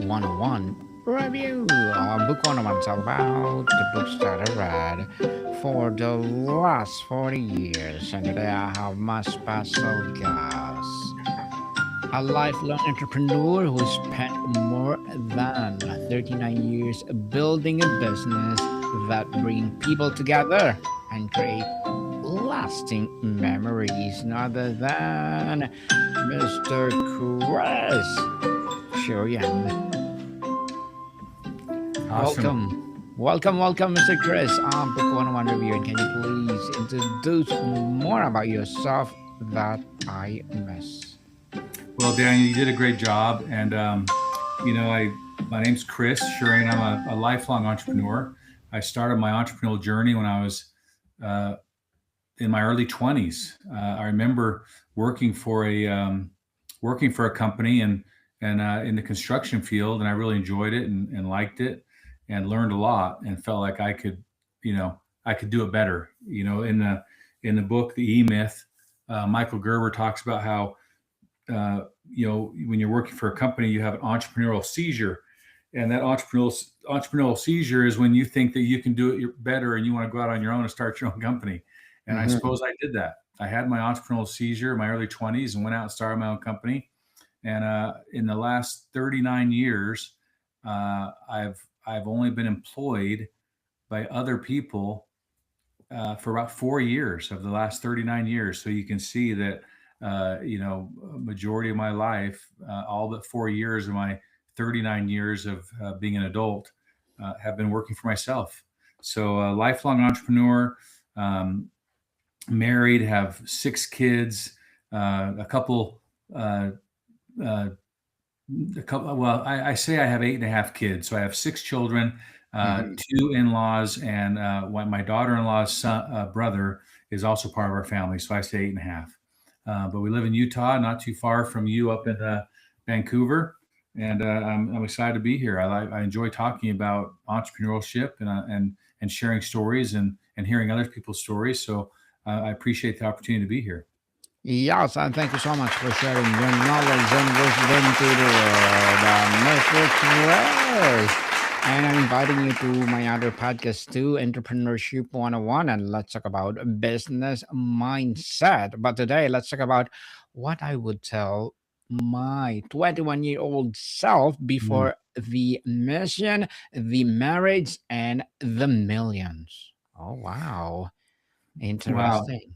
101 review. Book 101 is about the books that I read for the last 40 years. And today I have my special guest, a lifelong entrepreneur who spent more than 39 years building a business that brings people together and create lasting memories. None other than Mr. Chris Shurian. Awesome. Welcome, Mr. Chris. Book 101 review. And can you please introduce more about yourself that I miss? Well, Daniel, you did a great job. And, my name's Chris Shurian. I'm a lifelong entrepreneur. I started my entrepreneurial journey when I was uh, in my early 20s. I remember working for a company and in the construction field, and I really enjoyed it and liked it and learned a lot and felt like I could do it better. In the book, The E Myth, Michael Gerber talks about how when you're working for a company, you have an entrepreneurial seizure, and that entrepreneurial seizure is when you think that you can do it better and you want to go out on your own and start your own company. And I Mhm. suppose I did that. I had my entrepreneurial seizure in my early 20s and went out and started my own company. And in the last 39 years, I've only been employed by other people for about 4 years of the last 39 years. So you can see that, a majority of my life, all but 4 years of my 39 years of being an adult, have been working for myself. So, lifelong entrepreneur, um, married, have 6 kids, a couple. Uh, a couple. Well, I say I have 8.5 kids, so I have 6 children, Mhm. 2 in-laws, and my daughter-in-law's brother is also part of our family. So I say 8.5. But we live in Utah, not too far from you, up in Vancouver, and I'm excited to be here. I enjoy talking about entrepreneurship and sharing stories and hearing other people's stories. So I appreciate the opportunity to be here. Yes, and thank you so much for sharing your knowledge and wisdom to the world, Mr. Chris. And I'm inviting you to my other podcast too, Entrepreneurship 101, and let's talk about business mindset. But today, let's talk about what I would tell my 21-year-old self Mm. before the mission, the marriage, and the millions. Oh, wow. Wow, Interesting.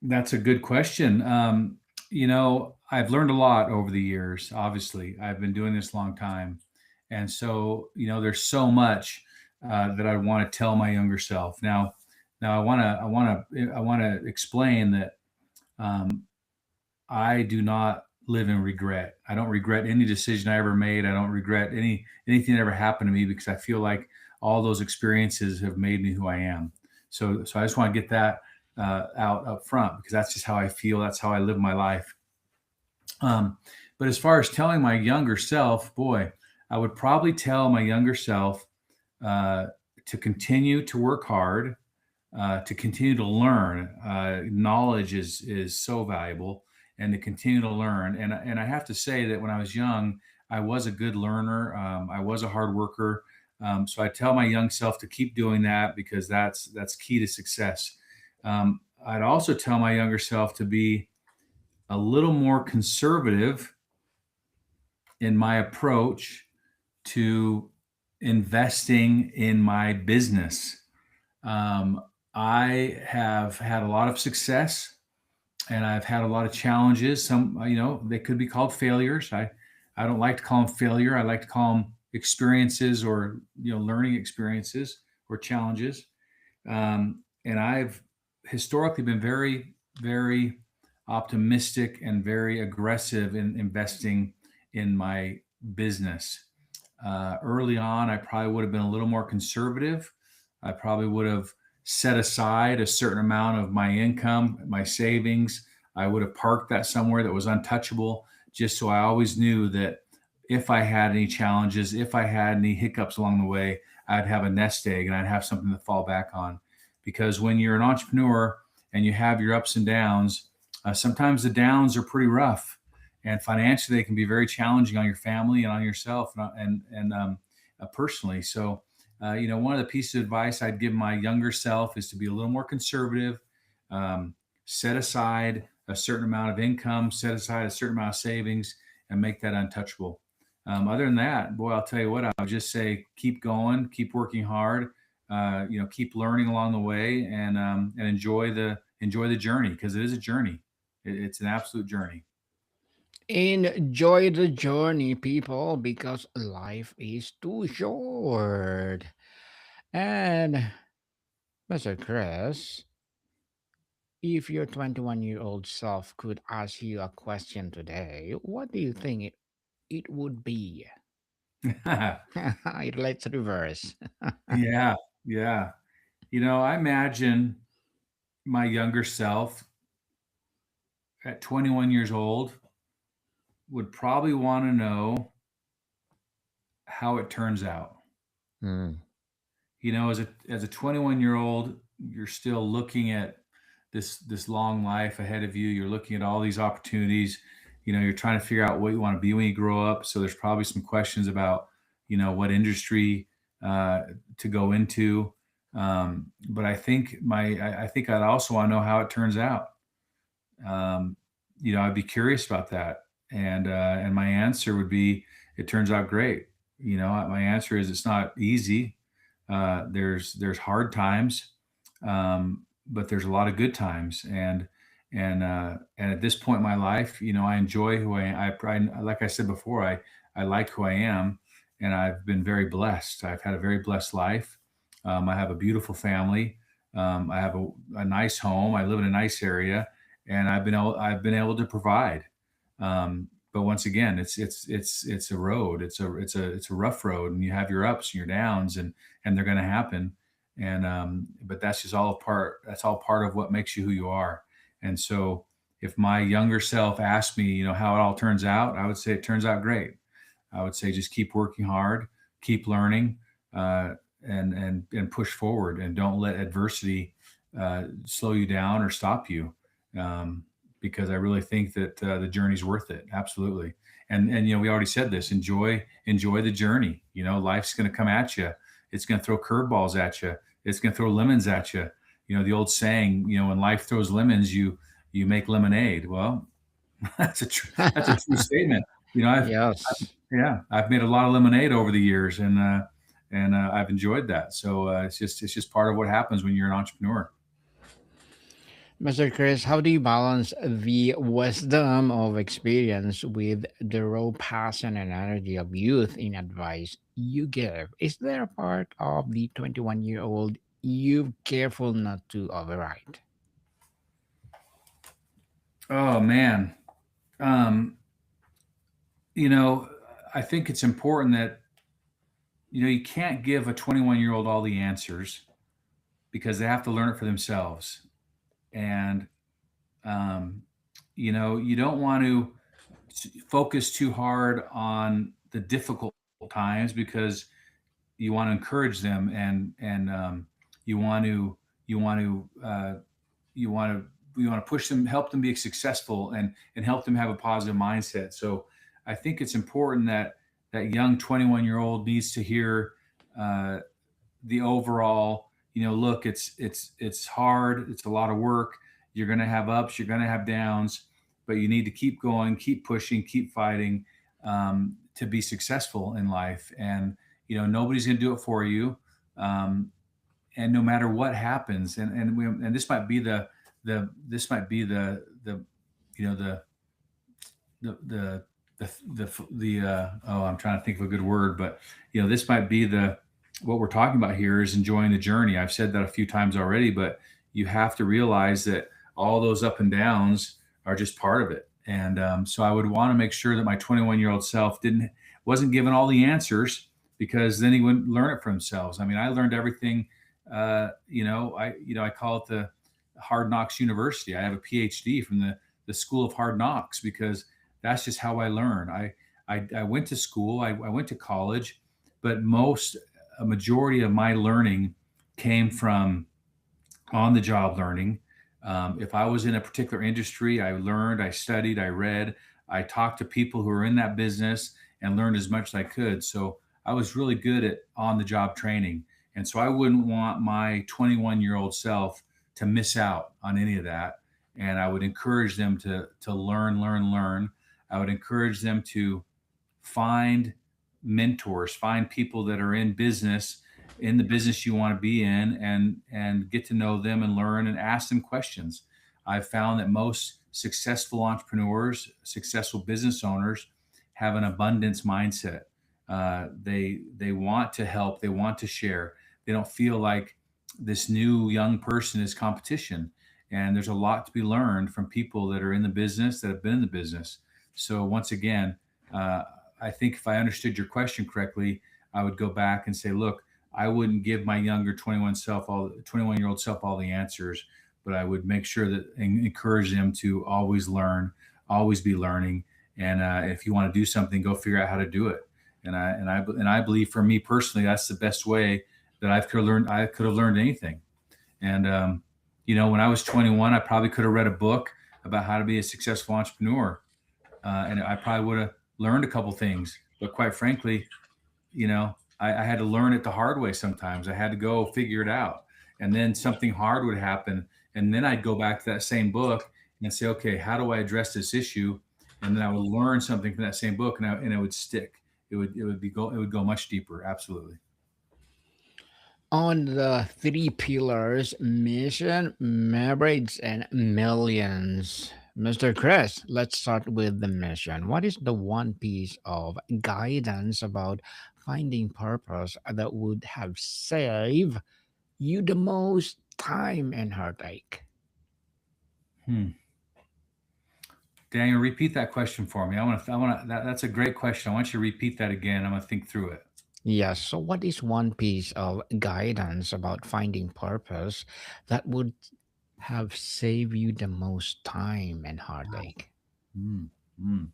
that's a good question. I've learned a lot over the years. Obviously, I've been doing this a long time, and so there's so much that I want to tell my younger self. Now I want to explain that um, I do not live in regret. I don't regret any decision I ever made. I don't regret anything that ever happened to me because I feel like all those experiences have made me who I am. So I just want to get that out up front because that's just how I feel. That's how I live my life. Um, but as far as telling my younger self, boy, I would probably tell my younger self uh, to continue to work hard, to continue to learn. Knowledge is so valuable, and to continue to learn. And I have to say that when I was young, I was a good learner. I was a hard worker. So I tell my young self to keep doing that because that's key to success. I'd also tell my younger self to be a little more conservative in my approach to investing in my business. Um, I have had a lot of success and I've had a lot of challenges. Some, they could be called failures. I don't like to call them failure. I like to call them experiences or, learning experiences or challenges. And I've historically been very, very optimistic and very aggressive in investing in my business. Early on, I probably would have been a little more conservative. I probably would have set aside a certain amount of my income, my savings. I would have parked that somewhere that was untouchable, just so I always knew that if I had any challenges, if I had any hiccups along the way, I'd have a nest egg and I'd have something to fall back on. Because when you're an entrepreneur and you have your ups and downs, sometimes the downs are pretty rough. and financially they can be very challenging on your family and on yourself and personally. So, one of the pieces of advice I'd give my younger self is to be a little more conservative. Um, Set aside a certain amount of income, set aside a certain amount of savings, and make that untouchable. Other than that, boy, I'll tell you what, I would just say keep going, keep working hard, keep learning along the way, and enjoy the journey, because it is a journey. It's an absolute journey. Enjoy the journey, people, because life is too short. And Mr. Chris, if your 21-year-old self could ask you a question today, what do you think it would be? Let's reverse. Yeah, yeah. I imagine my younger self at 21 years old would probably want to know how it turns out. Hmm. As a 21-year-old, you're still looking at this long life ahead of you. You're looking at all these opportunities. You're trying to figure out what you want to be when you grow up. So there's probably some questions about what industry uh, to go into. But I think I'd also want to know how it turns out. um, I'd be curious about that, and my answer would be, it turns out great. My answer is, it's not easy. There's hard times, but there's a lot of good times, and at this point in my life, I enjoy who like I said before, I like who I am, and I've been very blessed. I've had a very blessed life. I have a beautiful family. I have a nice home. I live in a nice area, and I've been able to provide. But once again, it's a road. It's a rough road, and you have your ups and your downs, and they're going to happen. But that's all part of what makes you who you are. And so, if my younger self asked me, how it all turns out, I would say it turns out great. I would say just keep working hard, keep learning, uh, and push forward, and don't let adversity slow you down or stop you. Um, because I really think that the journey's worth it. Absolutely. And we already said this. Enjoy the journey. Life's going to come at you. It's going to throw curveballs at you. It's going to throw lemons at you. The old saying, when life throws lemons, you make lemonade. Well, that's a true statement. Yes. I've made a lot of lemonade over the years, and I've enjoyed that. So it's just part of what happens when you're an entrepreneur. Mr. Chris, how do you balance the wisdom of experience with the raw passion and energy of youth in advice you give? Is there a part of the 21-year-old you careful not to override? Oh man, um, you know, I think it's important that you can't give a 21-year-old all the answers, because they have to learn it for themselves. And um, you don't want to focus too hard on the difficult times, because you want to encourage them, and you want to you want to you want to push them, help them be successful, and help them have a positive mindset. So I think it's important that that young 21-year-old needs to hear uh, the overall, look, it's hard, it's a lot of work, you're going to have ups, you're going to have downs, but you need to keep going, keep pushing, keep fighting, to be successful in life. And nobody's going to do it for you. um, and no matter what happens, and this might be the you know the the I'm trying to think of a good word, but this might be the what we're talking about here is enjoying the journey. I've said that a few times already, but you have to realize that all those up and downs are just part of it. And so I would want to make sure that my 21-year-old self didn't wasn't given all the answers, because then he wouldn't learn it for themselves. I mean, I learned everything. I call it the Hard Knocks University. I have a PhD from the School of Hard Knocks, because that's just how I learn. I went to school, I went to college, but a majority of my learning came from on the job learning. If I was in a particular industry, I learned, I studied, I read, I talked to people who are in that business and learned as much as I could. So I was really good at on the job training. And so I wouldn't want my 21-year-old self to miss out on any of that. And I would encourage them to learn, learn, learn. I would encourage them to find mentors, find people that are in the business you want to be in, and get to know them and learn and ask them questions. I've found that most successful entrepreneurs, successful business owners, have an abundance mindset. They want to help, they want to share. They don't feel like this new young person is competition. And there's a lot to be learned from people that are in the business, that have been in the business. So once again, uh, I think if I understood your question correctly, I would go back and say, look, I wouldn't give my younger 21-year-old self all the answers, but I would make sure that and encourage them to always learn, always be learning. And if you want to do something, go figure out how to do it. And I believe for me personally, that's the best way that I could have learned anything. And when I was 21, I probably could have read a book about how to be a successful entrepreneur, and I probably would have learned a couple things. But quite frankly, I had to learn it the hard way. Sometimes I had to go figure it out, and then something hard would happen, and then I'd go back to that same book and say, okay, how do I address this issue? And then I would learn something from that same book, and it would stick. It would go much deeper. Absolutely. On the three pillars: mission, marriage, and millions. Mr. Chris, let's start with the mission. What is the one piece of guidance about finding purpose that would have saved you the most time and heartache? Hmm. Daniel, repeat that question for me. That's a great question. I want you to repeat that again. I'm going to think through it. Yes, so what is one piece of guidance about finding purpose that would have saved you the most time and heartache? Mm, mm.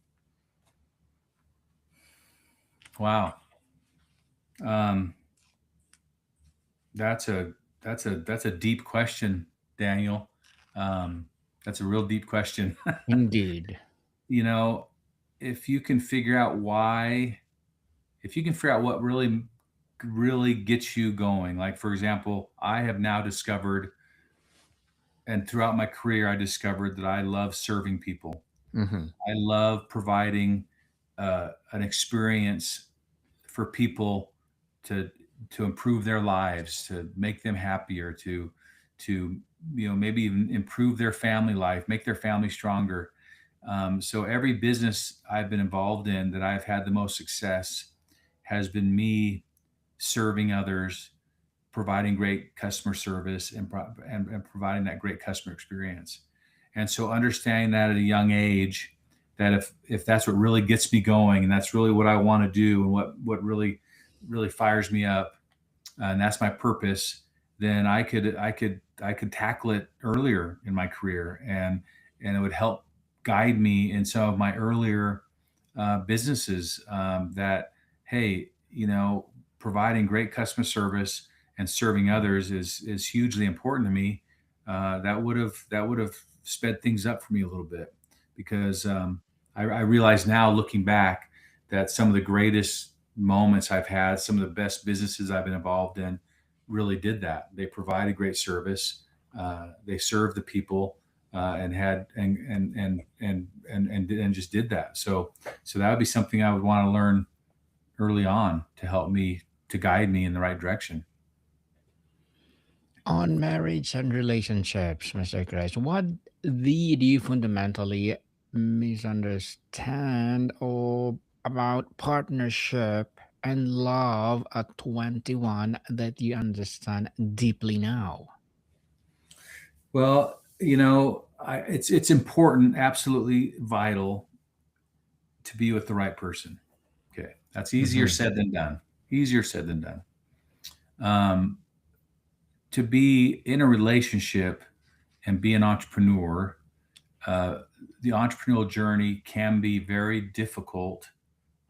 Wow. Um, that's a that's a deep question, Daniel. Um, that's a real deep question. Indeed. you know, if you can figure out if you can figure out what really gets you going, like for example, I have now discovered, and throughout my career, I discovered that I love serving people. Mm-hmm. I love providing an experience for people to improve their lives, to make them happier, to maybe even improve their family life, make their family stronger. So every business I've been involved in that I've had the most success has been me serving others, providing great customer service, and providing that great customer experience. And so understanding that at a young age, that if that's what really gets me going, and that's really what I want to do, and what really fires me up, and that's my purpose, then I could tackle it earlier in my career, and it would help guide me in some of my earlier businesses. That hey, providing great customer service and serving others is hugely important to me. That would have sped things up for me a little bit, because I realize now, looking back, that some of the greatest moments I've had, some of the best businesses I've been involved in, really did that. They provided great service. They served the people, and had and just did that. So that would be something I would want to learn early on to help me, to guide me in the right direction. On marriage and relationships, Mr. Chris, what do you fundamentally misunderstand or about partnership and love at 21 that you understand deeply now? Well, it's important, absolutely vital, to be with the right person. Okay, that's easier Hmm. said than done. Easier said than done. Um, to be in a relationship and be an entrepreneur, uh, the entrepreneurial journey can be very difficult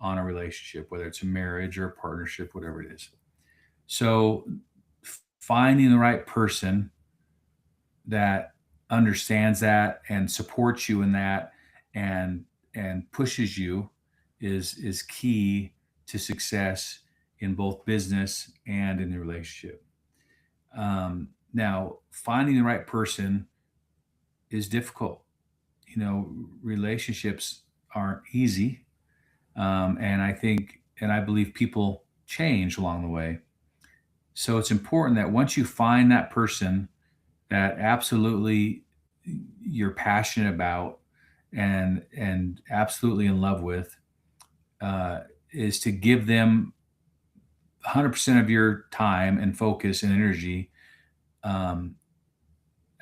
on a relationship, whether it's a marriage or a partnership, whatever it is. So, finding the right person that understands that and supports you in that, and and pushes you is key to success in both business and in the relationship. Now, finding the right person is difficult. Relationships aren't easy, and I believe people change along the way. So it's important that once you find that person that absolutely you're passionate about and absolutely in love with, uh, is to give them 100% of your time and focus and energy, um,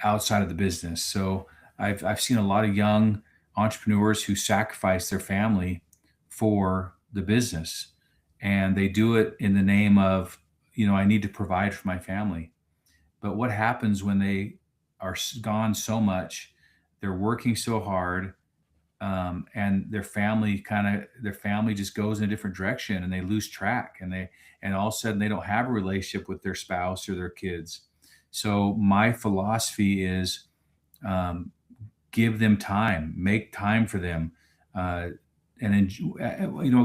outside of the business. So I've seen a lot of young entrepreneurs who sacrifice their family for the business, and they do it in the name of, I need to provide for my family. But what happens when they are gone so much, they're working so hard, and their family just goes in a different direction, and they lose track, and all of a sudden they don't have a relationship with their spouse or their kids. So my philosophy is, um, give them time, make time for them, uh, and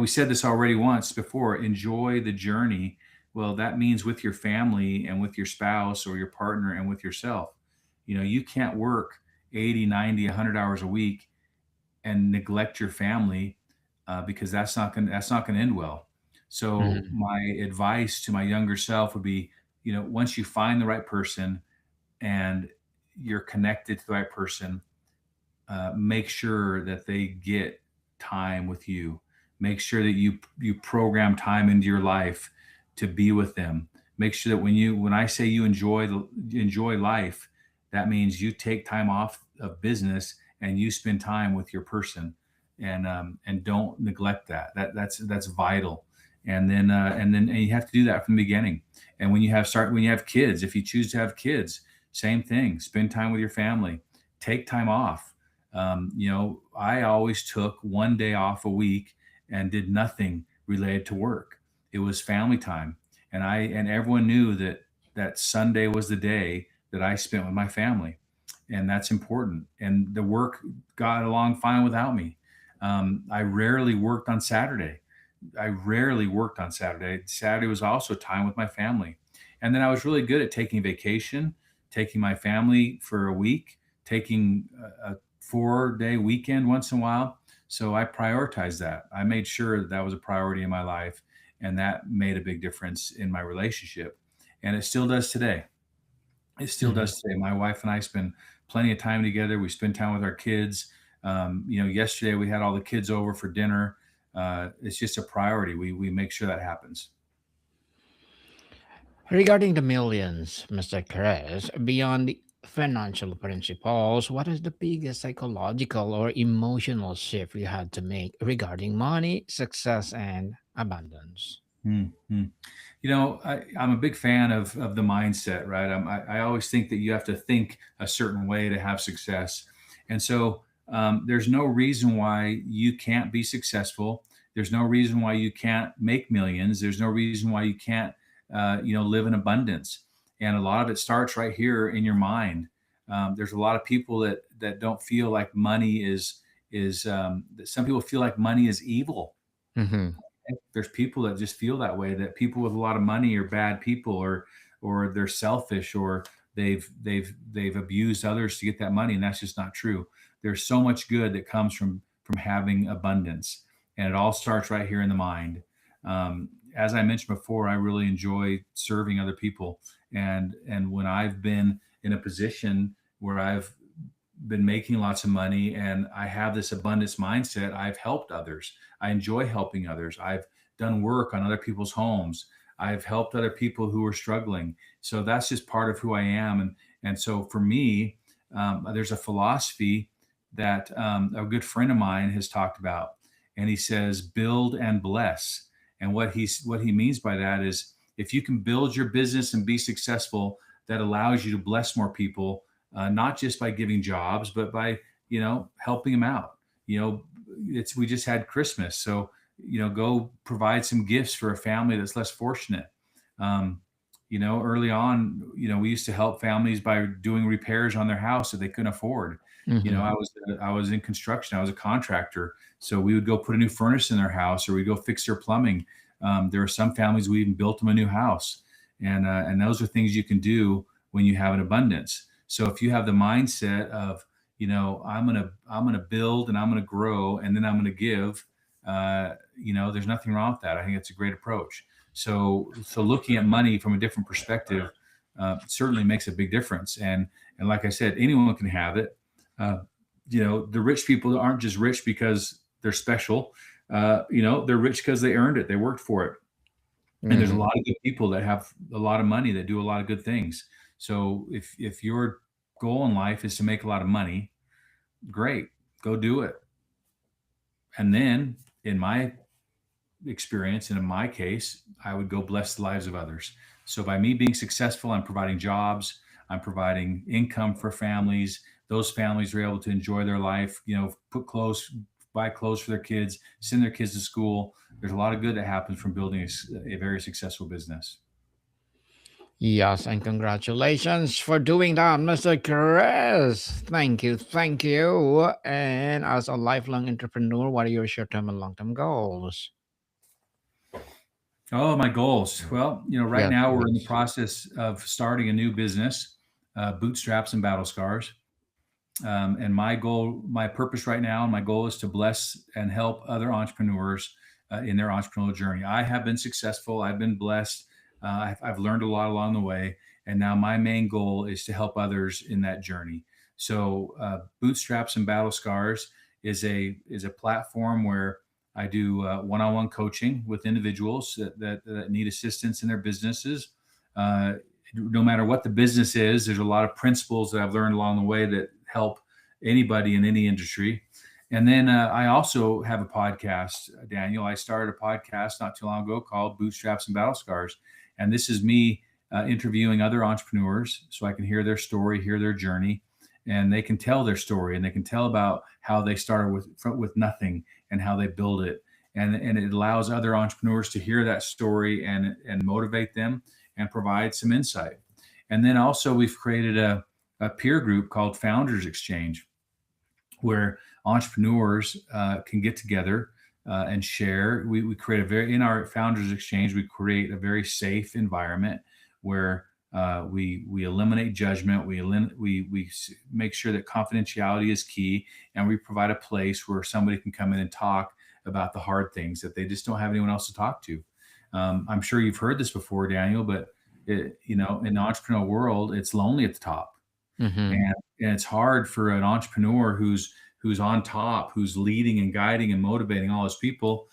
we said this already once before. Enjoy the journey. Well, that means with your family and with your spouse or your partner and with yourself. You can't work 80, 90, 100 hours a week and neglect your family, because that's not going to end well. So Mhm. my advice to my younger self would be, once you find the right person and you're connected to the right person, make sure that they get time with you. Make sure that you program time into your life to be with them. Make sure that when I say you enjoy life, that means you take time off of business and you spend time with your person, and don't neglect that. That's vital. And you have to do that from the beginning. And when you have kids, if you choose to have kids, same thing. Spend time with your family. Take time off. I always took one day off a week and did nothing related to work. It was family time, and everyone knew that Sunday was the day that I spent with my family, and that's important. And the work got along fine without me. I rarely worked on Saturday. I rarely worked on Saturday. Saturday was also time with my family. And then I was really good at taking vacation, taking my family for a week, taking a 4-day weekend once in a while. So I prioritized that. I made sure that was a priority in my life, and that made a big difference in my relationship. And it still does today. It still Mhm. does today. My wife and I spend plenty of time together. We spend time with our kids. Yesterday we had all the kids over for dinner. It's just a priority. We make sure that happens. Regarding the millions, Mr. Chris, beyond the financial principles, what is the biggest psychological or emotional shift you had to make regarding money, success, and abundance? Hmm. I'm a big fan of the mindset, right? I always think that you have to think a certain way to have success. And so, there's no reason why you can't be successful. There's no reason why you can't make millions. There's no reason why you can't, live in abundance. And a lot of it starts right here in your mind. There's a lot of people that don't feel like money that some people feel like money is evil. Mm-hmm. There's people that just feel that way, that people with a lot of money are bad people, or they're selfish, or they've abused others to get that money, and that's just not true. There's so much good that comes from having abundance, and it all starts right here in the mind. As I mentioned before, I really enjoy serving other people, and when I've been in a position where I've been making lots of money and I have this abundance mindset, I've helped others. I enjoy helping others. I've done work on other people's homes. I've helped other people who are struggling. So that's just part of who I am. And so for me, there's a philosophy that, a good friend of mine has talked about, and he says, "Build and bless." And what he means by that is, if you can build your business and be successful, that allows you to bless more people, not just by giving jobs, but by helping them out. It's we just had Christmas, so go provide some gifts for a family that's less fortunate. Um, Early on, we used to help families by doing repairs on their house that they couldn't afford. I Mm-hmm. was in construction. I was a contractor, so we would go put a new furnace in their house, or we go fix their plumbing. There are some families we even built them a new house, and those are things you can do when you have an abundance. So if you have the mindset of, I'm gonna build and I'm gonna grow and then I'm gonna give, there's nothing wrong with that. I think it's a great approach. So looking at money from a different perspective certainly makes a big difference. And like I said, anyone can have it. Uh, the rich people aren't just rich because they're special. They're rich because they earned it. They worked for it. And there's a Mm-hmm. lot of good people that have a lot of money that do a lot of good things. So if your goal in life is to make a lot of money, great, go do it. And then, in my experience, and in my case, I would go bless the lives of others. So by me being successful, I'm providing jobs, I'm providing income for families. Those families are able to enjoy their life, put clothes, buy clothes for their kids, send their kids to school. There's a lot of good that happens from building a very successful business. Yes, and congratulations for doing that, Mr. Chris. Thank you, thank you. And as a lifelong entrepreneur, what are your short-term and long-term goals? Oh, my goals. Well, right Yes, now we're in the please. process of starting a new business, bootstraps and battle scars. And my purpose right now, and my goal is to bless and help other entrepreneurs in their entrepreneurial journey. I have been successful. I've been blessed. I've learned a lot along the way. And now my main goal is to help others in that journey. So, Bootstraps and Battle Scars is a platform where I do one-on-one coaching with individuals that need assistance in their businesses. Uh, no matter what the business is, there's a lot of principles that I've learned along the way that help anybody in any industry. And then I also have a podcast, Daniel. I started a podcast not too long ago called Bootstraps and Battle Scars. And this is me interviewing other entrepreneurs so I can hear their story, hear their journey, and they can tell their story and they can tell about how they started with nothing and how they build it. And it allows other entrepreneurs to hear that story and motivate them and provide some insight. And then also we've created a peer group called Founders Exchange, where entrepreneurs can get together and share. We create in our Founders Exchange, we create a very safe environment where we eliminate judgment. We make sure that confidentiality is key, and we provide a place where somebody can come in and talk about the hard things that they just don't have anyone else to talk to. I'm sure you've heard this before, Daniel, but in the entrepreneurial world, it's lonely at the top, Mm-hmm. and it's hard for an entrepreneur who's on top, who's leading and guiding and motivating all his people.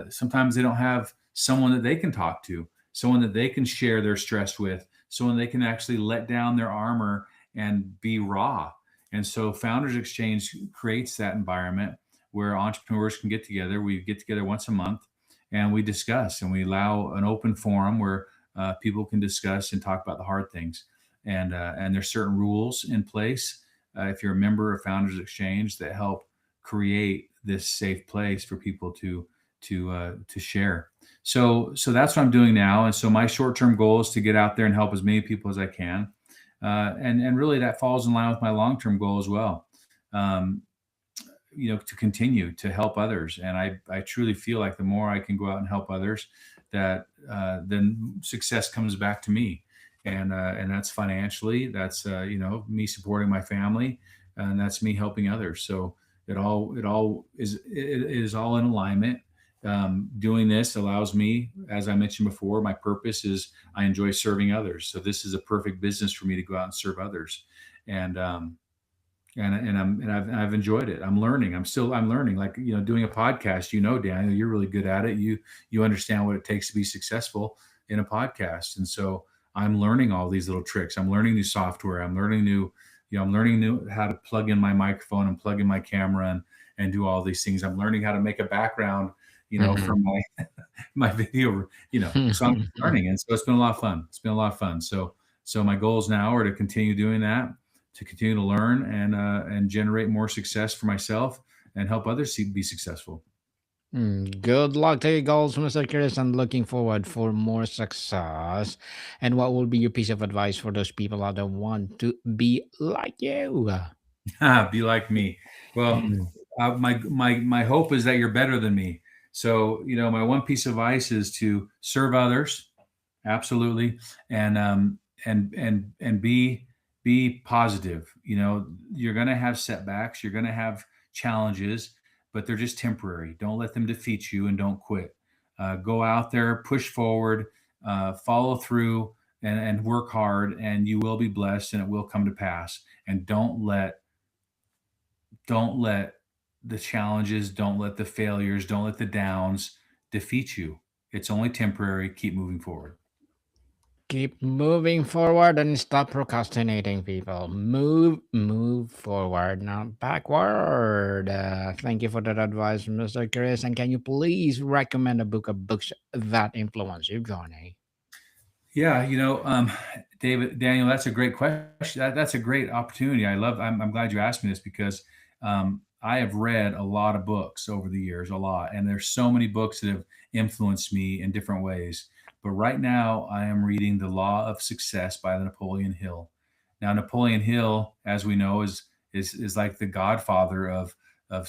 Sometimes they don't have someone that they can talk to, someone that they can share their stress with, someone they can actually let down their armor and be raw. And so Founders Exchange creates that environment where entrepreneurs can get together. We get together once a month and we discuss, and we allow an open forum where people can discuss and talk about the hard things. And there's certain rules in place if you're a member of Founders Exchange that help create this safe place for people to share. So that's what I'm doing now. And so my short-term goal is to get out there and help as many people as I can. And really that falls in line with my long-term goal as well. Um, to continue to help others. And I truly feel like the more I can go out and help others, that then success comes back to me. And that's financially, that's me supporting my family, and that's me helping others. So it is all in alignment. Doing this allows me, as I mentioned before, my purpose is I enjoy serving others. So this is a perfect business for me to go out and serve others. And um, and and I've enjoyed it. I'm learning. Like, doing a podcast. Daniel, you're really good at it. You understand what it takes to be successful in a podcast, and so I'm learning all these little tricks. I'm learning new software. I'm learning new how to plug in my microphone and plug in my camera and do all these things. I'm learning how to make a background, Mm-hmm. from my video. So I'm learning, and so it's been a lot of fun. It's been a lot of fun. So my goals now are to continue doing that, to continue to learn and generate more success for myself and help others be successful. Good luck to your goals, Mr. Chris, and looking forward for more success. And what will be your piece of advice for those people out there want to be like you? Be like me. Well, my hope is that you're better than me. So my one piece of advice is to serve others, absolutely, and be positive. You're going to have setbacks, you're going to have challenges, but they're just temporary. Don't let them defeat you, and don't quit. Go out there, push forward, follow through, and work hard, and you will be blessed, and it will come to pass. And don't let the challenges, don't let the failures, don't let the downs defeat you. It's only temporary. Keep moving forward. Keep moving forward and stop procrastinating, people. Move forward, not backward. Thank you for that advice, Mr. Chris. And can you please recommend a book of books that influence you, Johnny? Yeah, Daniel, that's a great question. That's a great opportunity. I'm glad you asked me this because I have read a lot of books over the years, a lot, and there's so many books that have influenced me in different ways. But right now, I am reading The Law of Success by Napoleon Hill. Now, Napoleon Hill, as we know, is like the godfather of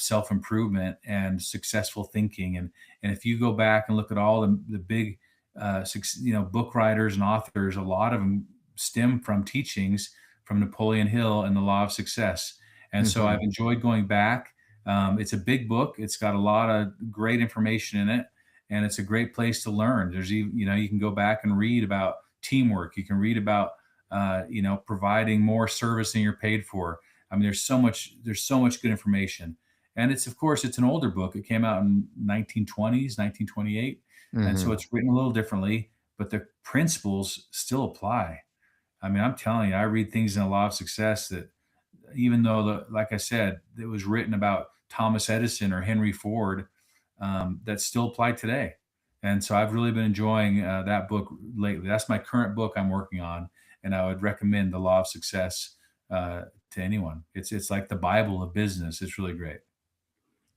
self improvement and successful thinking. And if you go back and look at all the big book writers and authors, a lot of them stem from teachings from Napoleon Hill and the Law of Success. And so I've Mhm. enjoyed going back. It's a big book. It's got a lot of great information in it, and it's a great place to learn. There's even, you can go back and read about teamwork. You can read about, providing more service than you're paid for. I mean, there's so much good information. And of course, it's an older book. It came out in 1920s, 1928. And so Mhm. it's written a little differently, but the principles still apply. I mean, I'm telling you, I read things in A Law of Success that, even though, like I said, it was written about Thomas Edison or Henry Ford, that still apply today. And so I've really been enjoying that book lately. That's my current book I'm working on, and I would recommend The Law of Success to anyone. It's like the Bible of business. It's really great.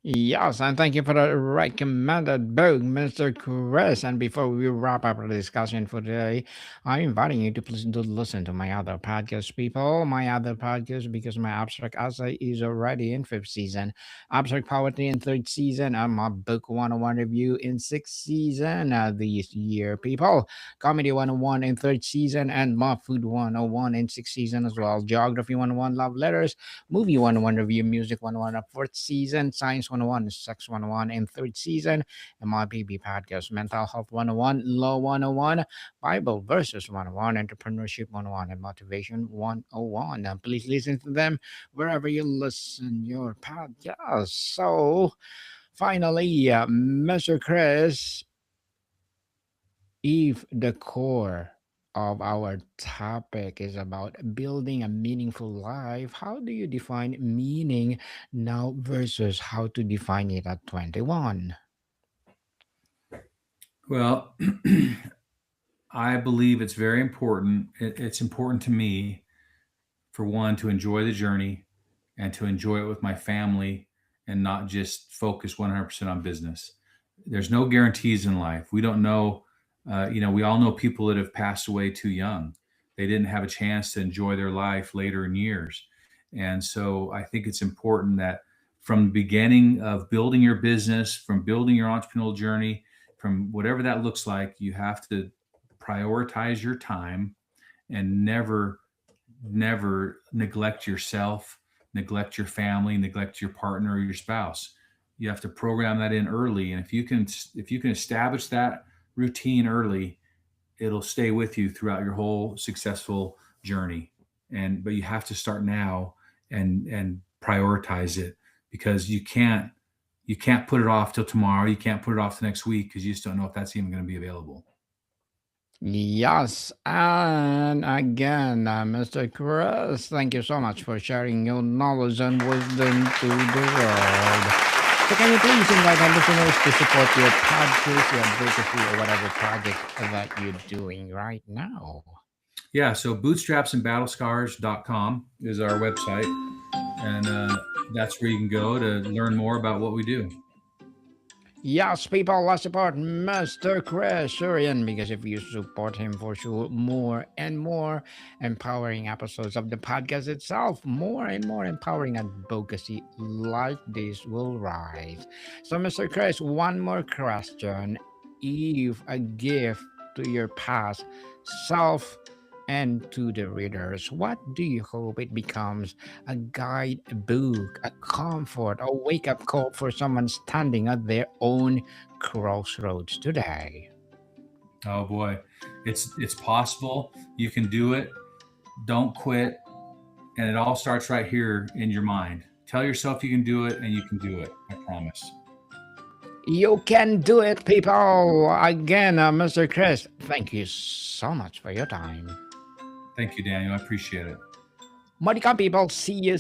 Yes, and thank you for the recommended book, Mr. Chris. And before we wrap up the discussion for today, I'm inviting you to please do listen to my other podcast, people. My other podcast, because my abstract essay is already in fifth season, abstract poetry in third season, and my book 101 review in sixth season this year, people. Comedy 101 in third season, and my food 101 in sixth season as well. Geography 101, love letters. Movie 101 review, music 101 of fourth season, science 101, sex 101 in third season, MRPB podcast, mental health 101, law 101, Bible verses 101, entrepreneurship 101, and motivation 101. And please listen to them wherever you listen your podcast. So finally, Mr. Chris, if the core of our topic is about building a meaningful life, how do you define meaning now versus how to define it at 21? Well, I believe it's very important. It's important to me, for one, to enjoy the journey and to enjoy it with my family, and not just focus 100% on business. There's no guarantees in life. We don't know, we all know people that have passed away too young. They didn't have a chance to enjoy their life later in years. And so I think it's important that from the beginning of building your business, from building your entrepreneurial journey, from whatever that looks like, you have to prioritize your time, and never neglect yourself, neglect your family, neglect your partner or your spouse. You have to program that in early, and if you can establish that routine early, it'll stay with you throughout your whole successful journey. But you have to start now, and prioritize it, because you can't put it off till tomorrow. You can't put it off to next week, because you just don't know if that's even going to be available. Yes, and again, Mr. Chris, thank you so much for sharing your knowledge and wisdom to the world. So, can you please invite our listeners to support your podcast, your advocacy, or whatever project that you're doing right now? Yeah, so bootstrapsandbattlescars.com is our website, and that's where you can go to learn more about what we do. Yes, people, let's support Mr. Chris Shurian because if you support him for sure, more and more empowering episodes of the podcast itself, more and more empowering advocacy like this will rise. So, Mr. Chris, one more question. If a gift to your past self and to the readers, what do you hope it becomes? A guidebook, a comfort, a wake up call for someone standing at their own crossroads today. Oh boy, it's possible. You can do it. Don't quit. And it all starts right here in your mind. Tell yourself you can do it, and you can do it. I promise. You can do it, people. Again, Mr. Chris, thank you so much for your time. Thank you, Daniel. I appreciate it. Modicum people, see you